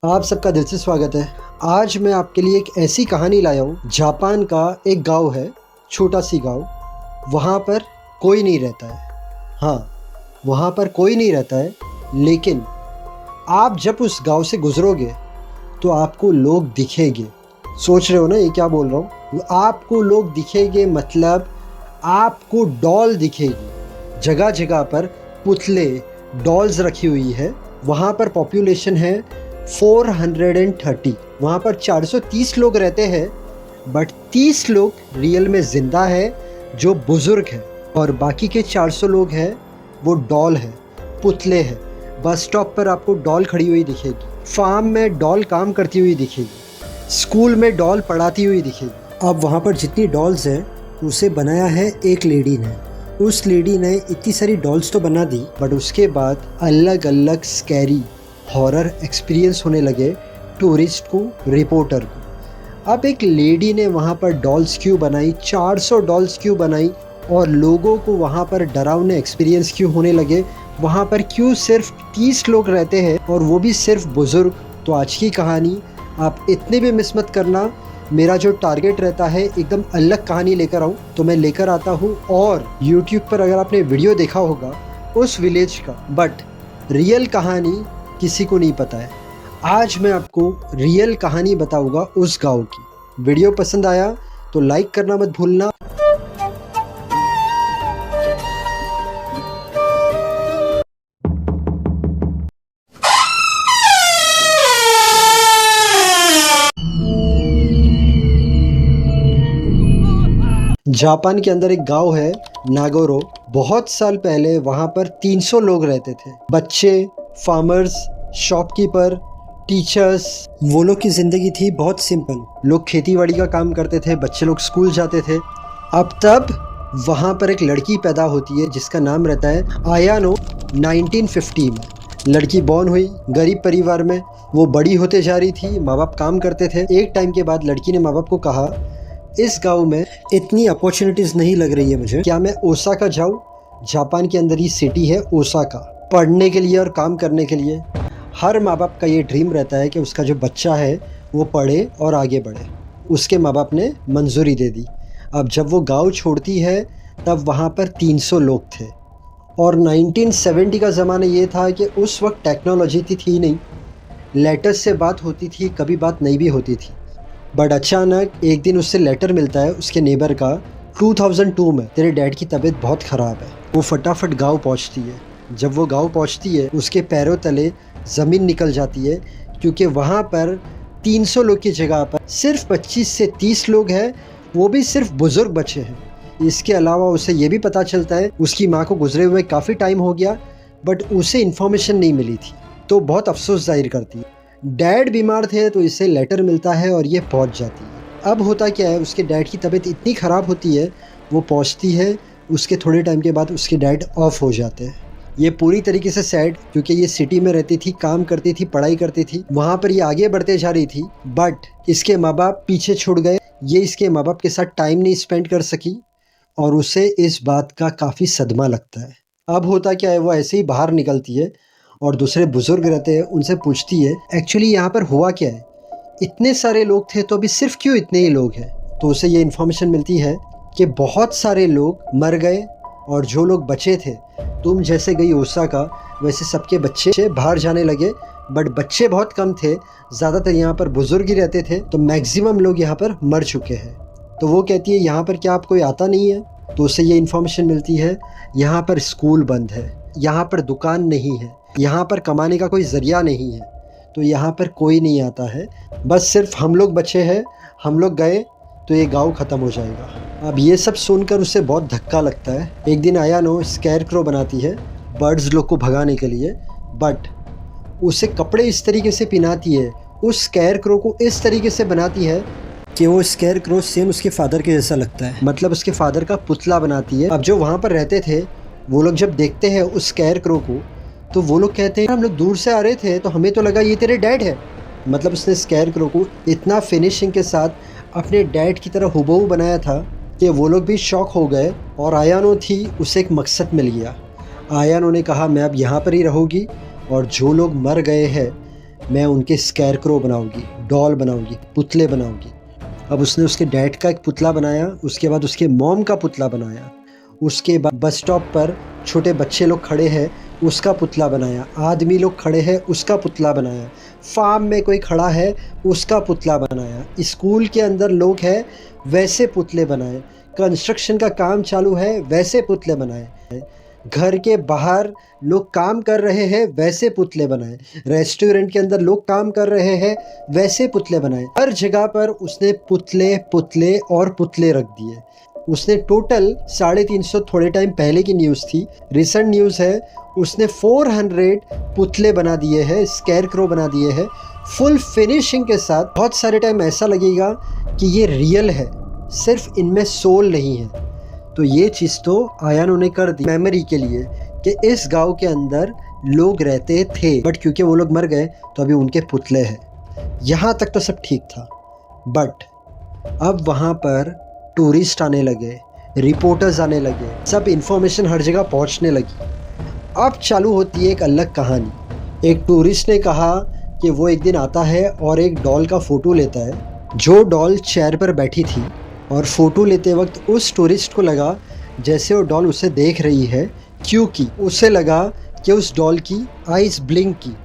आप सबका दिल से स्वागत है। आज मैं आपके लिए एक ऐसी कहानी लाया हूँ। जापान का एक गांव है, छोटा सी गांव। वहाँ पर कोई नहीं रहता है। हाँ, वहाँ पर कोई नहीं रहता है, लेकिन आप जब उस गांव से गुजरोगे तो आपको लोग दिखेंगे। सोच रहे हो ना ये क्या बोल रहा हूँ? आपको लोग दिखेंगे मतलब आपको डॉल दिखेगी। जगह जगह पर पुतले, डॉल्स रखी हुई है। वहाँ पर पॉपुलेशन है 430। वहाँ पर 430 लोग रहते हैं, बट 30 लोग रियल में ज़िंदा है जो बुज़ुर्ग है, और बाकी के 400 लोग हैं वो डॉल है, पुतले हैं। बस स्टॉप पर आपको डॉल खड़ी हुई दिखेगी, फार्म में डॉल काम करती हुई दिखेगी, स्कूल में डॉल पढ़ाती हुई दिखेगी। अब वहाँ पर जितनी डॉल्स हैं उसे बनाया है एक लेडी ने। उस लेडी ने इतनी सारी डॉल्स तो बना दी, बट उसके बाद अलग अलग स्कैरी हॉरर एक्सपीरियंस होने लगे टूरिस्ट को, रिपोर्टर को। अब एक लेडी ने वहाँ पर डॉल्स क्यों बनाई, 400 डॉल्स क्यों बनाई, और लोगों को वहाँ पर डरावने एक्सपीरियंस क्यों होने लगे, वहाँ पर क्यों सिर्फ 30 लोग रहते हैं और वो भी सिर्फ बुज़ुर्ग। तो आज की कहानी आप इतने भी मिस मत करना। मेरा जो टारगेट रहता है एकदम अलग कहानी लेकर आऊँ तो मैं लेकर आता हूँ। और YouTube पर अगर आपने वीडियो देखा होगा उस विलेज का, बट रियल कहानी किसी को नहीं पता है। आज मैं आपको रियल कहानी बताऊंगा उस गांव की। वीडियो पसंद आया तो लाइक करना मत भूलना। जापान के अंदर एक गांव है नागोरो। बहुत साल पहले वहां पर 300 लोग रहते थे। बच्चे, फार्मर्स, शॉपकीपर, टीचर्स। वो लोग की ज़िंदगी थी बहुत सिंपल। लोग खेतीबाड़ी का काम करते थे, बच्चे लोग स्कूल जाते थे। अब तब वहाँ पर एक लड़की पैदा होती है जिसका नाम रहता है आयानो। 1950 में लड़की बॉर्न हुई गरीब परिवार में। वो बड़ी होते जा रही थी, माँ बाप काम करते थे। एक टाइम के बाद लड़की ने माँ बाप को कहा, इस गांव में इतनी अपॉर्चुनिटीज़ नहीं लग रही है मुझे, क्या मैं ओसाका जाऊँ? जापान के अंदर ही सिटी है ओसाका, पढ़ने के लिए और काम करने के लिए। हर माँ बाप का ये ड्रीम रहता है कि उसका जो बच्चा है वो पढ़े और आगे बढ़े। उसके माँ बाप ने मंजूरी दे दी। अब जब वो गांव छोड़ती है तब वहाँ पर 300 लोग थे, और 1970 का ज़माना ये था कि उस वक्त टेक्नोलॉजी थी नहीं। लेटर्स से बात होती थी, कभी बात नहीं भी होती थी। बट अचानक एक दिन उससे लेटर मिलता है उसके नेबर का, 2002 में तेरे डैड की तबीयत बहुत ख़राब है। वो फटाफट गांव पहुंचती है। जब वो गांव पहुंचती है उसके पैरों तले ज़मीन निकल जाती है, क्योंकि वहाँ पर 300 लोग की जगह पर सिर्फ 25 से 30 लोग हैं, वो भी सिर्फ बुज़ुर्ग बचे हैं। इसके अलावा उसे ये भी पता चलता है उसकी माँ को गुजरे हुए काफ़ी टाइम हो गया, बट उसे इन्फॉर्मेशन नहीं मिली थी। तो बहुत अफसोस जाहिर करती है। डैड बीमार थे तो इससे लेटर मिलता है और ये पहुंच जाती है। अब होता क्या है, उसके डैड की तबीयत इतनी ख़राब होती है, वो पहुंचती है, उसके थोड़े टाइम के बाद उसके डैड ऑफ हो जाते हैं। ये पूरी तरीके से सैड, क्योंकि ये सिटी में रहती थी, काम करती थी, पढ़ाई करती थी, वहाँ पर ये आगे बढ़ते जा रही थी, बट इसके माँ बाप पीछे छूट गए। ये इसके माँ बाप के साथ टाइम नहीं स्पेंड कर सकी और उसे इस बात का काफ़ी सदमा लगता है। अब होता क्या है, वो ऐसे ही बाहर निकलती है और दूसरे बुजुर्ग रहते हैं उनसे पूछती है एक्चुअली यहाँ पर हुआ क्या है, इतने सारे लोग थे तो अभी सिर्फ क्यों इतने ही लोग हैं। तो उसे ये इन्फॉर्मेशन मिलती है कि बहुत सारे लोग मर गए और जो लोग बचे थे, तुम जैसे गई ओसाका वैसे सबके बच्चे बाहर जाने लगे, बट बच्चे बहुत कम थे, ज़्यादातर यहाँ पर बुजुर्ग ही रहते थे, तो मैक्सिमम लोग यहाँ पर मर चुके हैं। तो वो कहती है यहाँ पर क्या आप कोई आता नहीं है? तो उसे ये इन्फॉर्मेशन मिलती है यहाँ पर स्कूल बंद है, यहाँ पर दुकान नहीं है, यहाँ पर कमाने का कोई ज़रिया नहीं है, तो यहाँ पर कोई नहीं आता है, बस सिर्फ हम लोग बचे हैं। हम लोग गए तो ये गांव ख़त्म हो जाएगा। अब ये सब सुनकर उसे बहुत धक्का लगता है। एक दिन आयानो स्कैर क्रो बनाती है बर्ड्स लोग को भगाने के लिए, बट उसे कपड़े इस तरीके से पहनाती है, उस स्कैर क्रो को इस तरीके से बनाती है कि वो स्कैर क्रो सेम उसके फादर के जैसा लगता है, मतलब उसके फादर का पुतला बनाती है। अब जो वहाँ पर रहते थे वो लोग जब देखते हैं उस स्कैर क्रो को, तो वो लोग कहते हैं हम लोग दूर से आ रहे थे तो हमें तो लगा ये तेरे डैड है। मतलब उसने स्कैर क्रो को इतना फिनिशिंग के साथ अपने डैड की तरह हुबहू बनाया था कि वो लोग भी शॉक हो गए। और आयानो थी, उसे एक मकसद मिल गया। आयानो ने कहा मैं अब यहाँ पर ही रहूँगी और जो लोग मर गए हैं मैं उनके स्कैरक्रो बनाऊंगी, डॉल बनाऊंगी, पुतले बनाऊंगी। अब उसने उसके डैड का एक पुतला बनाया, उसके बाद उसके मॉम का पुतला बनाया, उसके बाद बस स्टॉप पर छोटे बच्चे लोग खड़े हैं उसका पुतला बनाया, आदमी लोग खड़े हैं उसका पुतला बनाया, फार्म में कोई खड़ा है उसका पुतला बनाया, स्कूल के अंदर लोग हैं वैसे पुतले बनाए, कंस्ट्रक्शन का काम चालू है वैसे पुतले बनाए, घर के बाहर लोग काम कर रहे हैं वैसे पुतले बनाए, रेस्टोरेंट के अंदर लोग काम कर रहे हैं वैसे पुतले बनाए। हर जगह पर उसने पुतले पुतले और पुतले रख दिए। उसने टोटल 350, थोड़े टाइम पहले की न्यूज़ थी, रिसेंट न्यूज़ है, उसने 400 पुतले बना दिए हैं, स्कैरक्रो बना दिए हैं फुल फिनिशिंग के साथ। बहुत सारे टाइम ऐसा लगेगा कि ये रियल है, सिर्फ इनमें सोल नहीं है। तो ये चीज़ तो आयानो ने कर दी मेमोरी के लिए कि इस गांव के अंदर लोग रहते थे, बट क्योंकि वो लोग मर गए तो अभी उनके पुतले हैं। यहाँ तक तो सब ठीक था, बट अब वहाँ पर टूरिस्ट आने लगे, रिपोर्टर्स आने लगे, सब इन्फॉर्मेशन हर जगह पहुँचने लगी। अब चालू होती है एक अलग कहानी। एक टूरिस्ट ने कहा कि वो एक दिन आता है और एक डॉल का फ़ोटो लेता है। जो डॉल चेयर पर बैठी थी और फ़ोटो लेते वक्त उस टूरिस्ट को लगा जैसे वो डॉल उसे देख रही है, क्योंकि उसे लगा कि उस डॉल की आइज़ ब्लिंक की,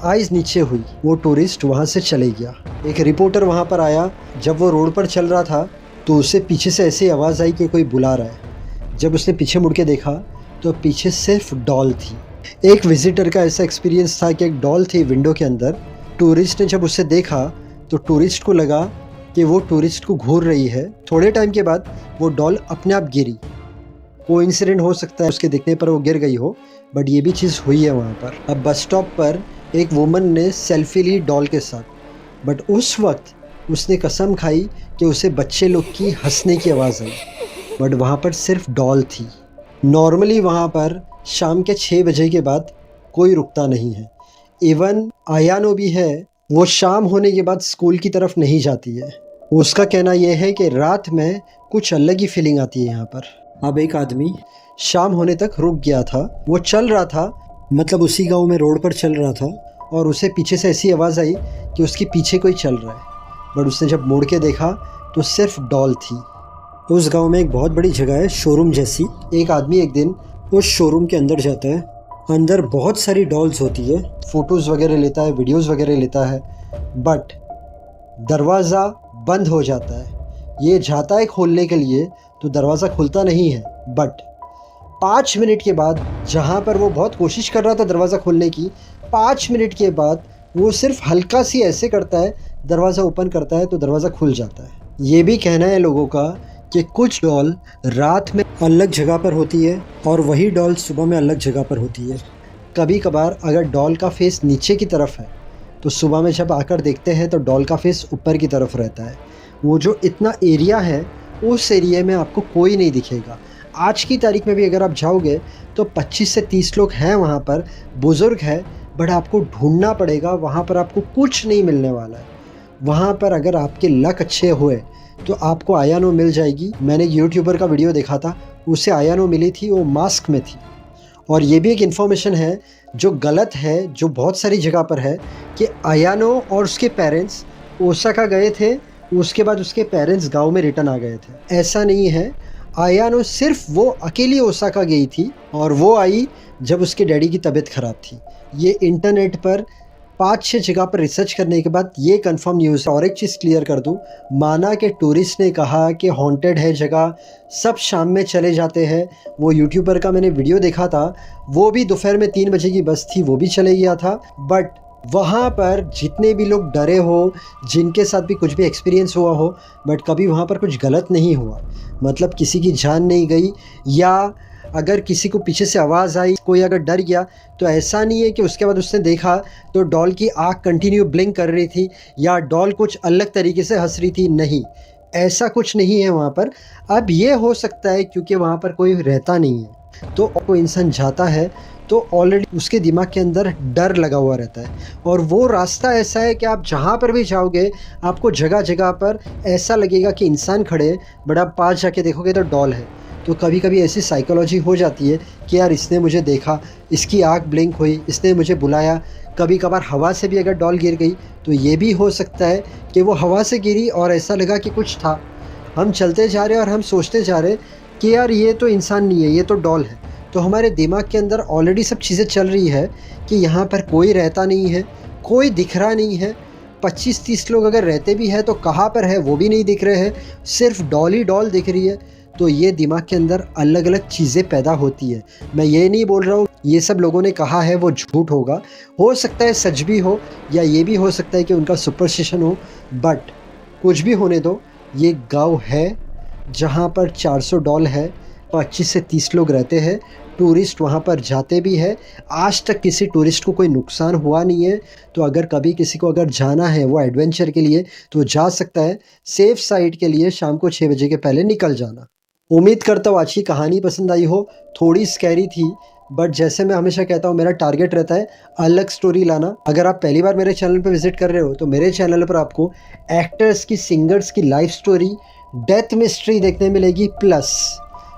आइज़ नीचे हुई। वो टूरिस्ट वहाँ से चले गया। एक रिपोर्टर वहाँ पर आया। जब वो रोड पर चल रहा था तो उसे पीछे से ऐसी आवाज़ आई कि कोई बुला रहा है। जब उसने पीछे मुड़ के देखा तो पीछे सिर्फ डॉल थी। एक विजिटर का ऐसा एक्सपीरियंस था कि एक डॉल थी विंडो के अंदर। टूरिस्ट ने जब उसे देखा तो टूरिस्ट को लगा कि वो टूरिस्ट को घूर रही है। थोड़े टाइम के बाद वो डॉल अपने आप गिरी। कोइंसिडेंट हो सकता है उसके दिखने पर वो गिर गई हो, बट ये भी चीज़ हुई है वहाँ पर। अब बस स्टॉप पर एक वुमन ने सेल्फी ली डॉल के साथ, बट उस वक्त उसने कसम खाई कि उसे बच्चे लोग की हंसने की आवाज़ आई, बट वहाँ पर सिर्फ डॉल थी। नॉर्मली वहाँ पर शाम के 6 बजे के बाद कोई रुकता नहीं है। इवन आयानो भी है, वो शाम होने के बाद स्कूल की तरफ नहीं जाती है। उसका कहना यह है कि रात में कुछ अलग ही फीलिंग आती है यहाँ पर। अब एक आदमी शाम होने तक रुक गया था। वो चल रहा था, मतलब उसी गांव में रोड पर चल रहा था, और उसे पीछे से ऐसी आवाज़ आई कि उसके पीछे कोई चल रहा है। बट उसने जब मुड़ के देखा तो सिर्फ डॉल थी। उस गांव में एक बहुत बड़ी जगह है, शोरूम जैसी। एक आदमी एक दिन उस शोरूम के अंदर जाता है। अंदर बहुत सारी डॉल्स होती है, फ़ोटोज़ वगैरह लेता है, वीडियोज़ वगैरह लेता है, बट दरवाज़ा बंद हो जाता है। ये जाता है खोलने के लिए तो दरवाज़ा खुलता नहीं है, बट 5 मिनट के बाद, जहाँ पर वो बहुत कोशिश कर रहा था दरवाज़ा खोलने की, 5 मिनट के बाद वो सिर्फ हल्का सी ऐसे करता है, दरवाज़ा ओपन करता है तो दरवाज़ा खुल जाता है। ये भी कहना है लोगों का कि कुछ डॉल रात में अलग जगह पर होती है और वही डॉल सुबह में अलग जगह पर होती है। कभी कभार अगर डॉल का फेस नीचे की तरफ है तो सुबह में जब आकर देखते हैं तो डॉल का फेस ऊपर की तरफ रहता है। वो जो इतना एरिया है उस एरिया में आपको कोई नहीं दिखेगा। आज की तारीख में भी अगर आप जाओगे तो 25 से 30 लोग हैं वहाँ पर, बुज़ुर्ग हैं, बट आपको ढूंढना पड़ेगा। वहाँ पर आपको कुछ नहीं मिलने वाला है। वहाँ पर अगर आपके लक अच्छे हुए तो आपको आयानो मिल जाएगी। मैंने एक यूट्यूबर का वीडियो देखा था, उसे आयानो मिली थी, वो मास्क में थी। और ये भी एक इन्फॉर्मेशन है जो गलत है, जो बहुत सारी जगह पर है, कि आयानो और उसके पेरेंट्स ओसाका गए थे, उसके बाद उसके पेरेंट्स गांव में रिटर्न आ गए थे। ऐसा नहीं है। आयानो सिर्फ वो अकेली ओसाका गई थी और वो आई जब उसके डैडी की तबीयत ख़राब थी। ये इंटरनेट पर 5-6 जगह पर रिसर्च करने के बाद ये कंफर्म न्यूज़। और एक चीज़ क्लियर कर दूं, माना के टूरिस्ट ने कहा कि हॉन्टेड है जगह, सब शाम में चले जाते हैं। वो यूट्यूबर का मैंने वीडियो देखा था, वो भी दोपहर में 3 बजे की बस थी, वो भी चले गया था। बट वहाँ पर जितने भी लोग डरे हो, जिनके साथ भी कुछ भी एक्सपीरियंस हुआ हो, बट कभी वहाँ पर कुछ गलत नहीं हुआ। मतलब किसी की जान नहीं गई, या अगर किसी को पीछे से आवाज़ आई, कोई अगर डर गया, तो ऐसा नहीं है कि उसके बाद उसने देखा तो डॉल की आँख कंटिन्यू ब्लिंक कर रही थी या डॉल कुछ अलग तरीके से हंस रही थी। नहीं, ऐसा कुछ नहीं है वहाँ पर। अब ये हो सकता है क्योंकि वहाँ पर कोई रहता नहीं है, तो कोई इंसान जाता है तो ऑलरेडी उसके दिमाग के अंदर डर लगा हुआ रहता है। और वो रास्ता ऐसा है कि आप जहाँ पर भी जाओगे आपको जगह जगह पर ऐसा लगेगा कि इंसान खड़े, बट आप पास जाके देखोगे तो डॉल है। तो कभी कभी ऐसी साइकोलॉजी हो जाती है कि यार इसने मुझे देखा, इसकी आँख ब्लिंक हुई, इसने मुझे बुलाया, कभी कभार हवा से भी अगर डॉल गिर गई तो ये भी हो सकता है कि वो हवा से गिरी और ऐसा लगा कि कुछ था। हम चलते जा रहे हैं और हम सोचते जा रहे कि यार ये तो इंसान नहीं है, ये तो डॉल है। तो हमारे दिमाग के अंदर ऑलरेडी सब चीज़ें चल रही है कि यहाँ पर कोई रहता नहीं है, कोई दिख रहा नहीं है। 25-30 लोग अगर रहते भी हैं तो कहाँ पर है वो भी नहीं दिख रहे हैं, सिर्फ डॉल ही डॉल दिख रही है। तो ये दिमाग के अंदर अलग अलग चीज़ें पैदा होती है। मैं ये नहीं बोल रहा हूँ ये सब लोगों ने कहा है वो झूठ होगा, हो सकता है सच भी हो, या ये भी हो सकता है कि उनका सुपरस्टिशन हो। बट कुछ भी होने दो, ये गाँव है जहाँ पर 400 डॉल है, 25 से 30 लोग रहते हैं। टूरिस्ट वहाँ पर जाते भी है। आज तक किसी टूरिस्ट को कोई नुकसान हुआ नहीं है। तो अगर कभी किसी को अगर जाना है वो एडवेंचर के लिए तो जा सकता है। सेफ साइड के लिए शाम को 6 बजे के पहले निकल जाना। उम्मीद करता हूँ आज की कहानी पसंद आई हो। थोड़ी स्कैरी थी, बट जैसे मैं हमेशा कहता हूँ मेरा टारगेट रहता है अलग स्टोरी लाना। अगर आप पहली बार मेरे चैनल पर विजिट कर रहे हो तो मेरे चैनल पर आपको एक्टर्स की, सिंगर्स की लाइफ स्टोरी, डेथ मिस्ट्री देखने मिलेगी, plus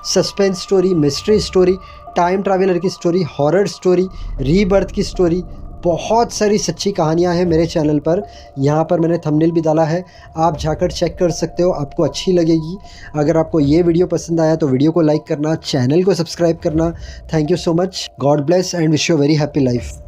suspense story, mystery story, time traveller की स्टोरी, हॉरर स्टोरी, रीबर्थ की स्टोरी। बहुत सारी सच्ची कहानियाँ हैं मेरे चैनल पर। यहाँ पर मैंने थंबनेल भी डाला है, आप जाकर चेक कर सकते हो, आपको अच्छी लगेगी। अगर आपको ये वीडियो पसंद आया तो वीडियो को लाइक करना, चैनल को सब्सक्राइब करना। Thank you so much. God bless and wish you very happy life.